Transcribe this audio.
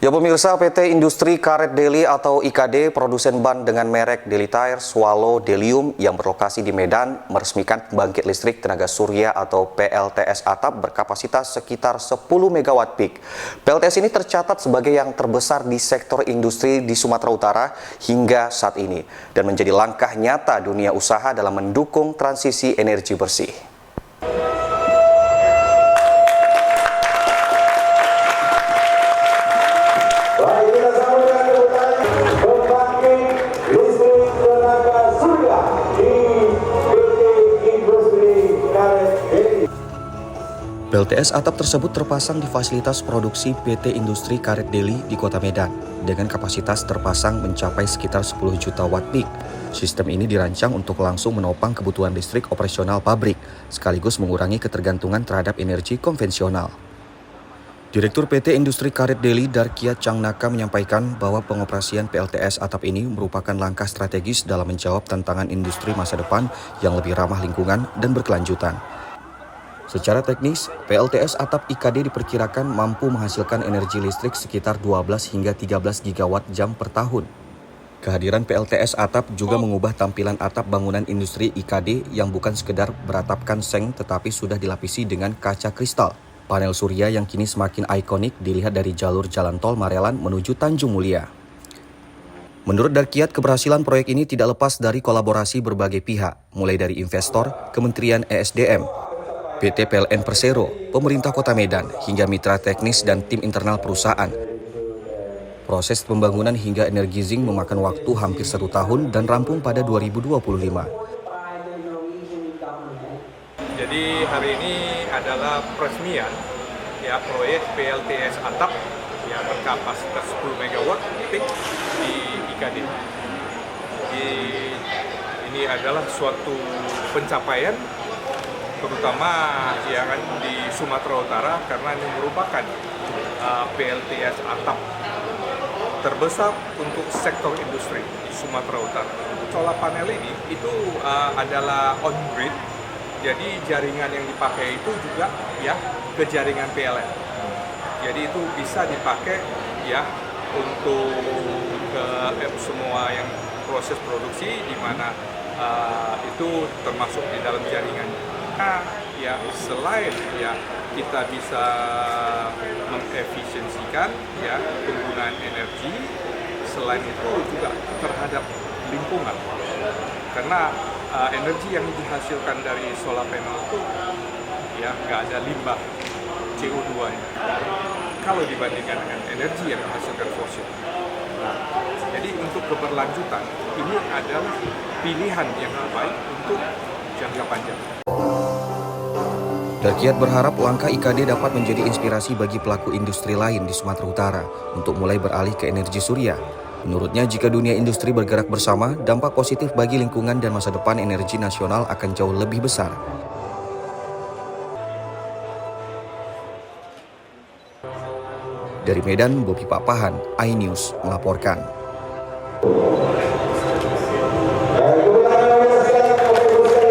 Ya pemirsa, PT Industri Karet Deli atau IKD, produsen ban dengan merek Deli Tire, Swallow, Delium yang berlokasi di Medan, meresmikan pembangkit listrik tenaga surya atau PLTS atap berkapasitas sekitar 10 MW peak. PLTS ini tercatat sebagai yang terbesar di sektor industri di Sumatera Utara hingga saat ini dan menjadi langkah nyata dunia usaha dalam mendukung transisi energi bersih. PLTS atap tersebut terpasang di fasilitas produksi PT Industri Karet Deli di Kota Medan dengan kapasitas terpasang mencapai sekitar 10 juta watt peak. Sistem ini dirancang untuk langsung menopang kebutuhan listrik operasional pabrik, sekaligus mengurangi ketergantungan terhadap energi konvensional. Direktur PT Industri Karet Deli Darkiat Changnaka menyampaikan bahwa pengoperasian PLTS atap ini merupakan langkah strategis dalam menjawab tantangan industri masa depan yang lebih ramah lingkungan dan berkelanjutan. Secara teknis, PLTS atap IKD diperkirakan mampu menghasilkan energi listrik sekitar 12 hingga 13 gigawatt jam per tahun. Kehadiran PLTS atap juga mengubah tampilan atap bangunan industri IKD yang bukan sekedar beratapkan seng tetapi sudah dilapisi dengan kaca kristal. Panel surya yang kini semakin ikonik dilihat dari jalur jalan tol Marelan menuju Tanjung Mulia. Menurut Darkiat, keberhasilan proyek ini tidak lepas dari kolaborasi berbagai pihak, mulai dari investor, Kementerian ESDM, PT PLN Persero, pemerintah Kota Medan, hingga mitra teknis dan tim internal perusahaan. Proses pembangunan hingga energi zinc memakan waktu hampir 1 tahun dan rampung pada 2025. Jadi hari ini adalah peresmian proyek PLTS atap yang berkapasitas 10 MW peak di IKD. Ini adalah suatu pencapaian terutama di Sumatera Utara karena ini merupakan PLTS atap terbesar untuk sektor industri di Sumatera Utara. Solar panel ini itu adalah on grid, jadi jaringan yang dipakai itu juga ke jaringan PLN. Jadi itu bisa dipakai untuk semua yang proses produksi di mana itu termasuk di dalam jaringan. Selain kita bisa mengefisiensikan penggunaan energi, selain itu juga terhadap lingkungan. Karena energi yang dihasilkan dari solar panel itu nggak ada limbah CO2-nya kalau dibandingkan dengan energi yang dihasilkan fosil. Jadi untuk keberlanjutan ini adalah pilihan yang terbaik untuk jangka panjang. Darkiat berharap langkah IKD dapat menjadi inspirasi bagi pelaku industri lain di Sumatera Utara untuk mulai beralih ke energi surya. Menurutnya, jika dunia industri bergerak bersama, dampak positif bagi lingkungan dan masa depan energi nasional akan jauh lebih besar. Dari Medan, Bobi Papahan, iNews melaporkan.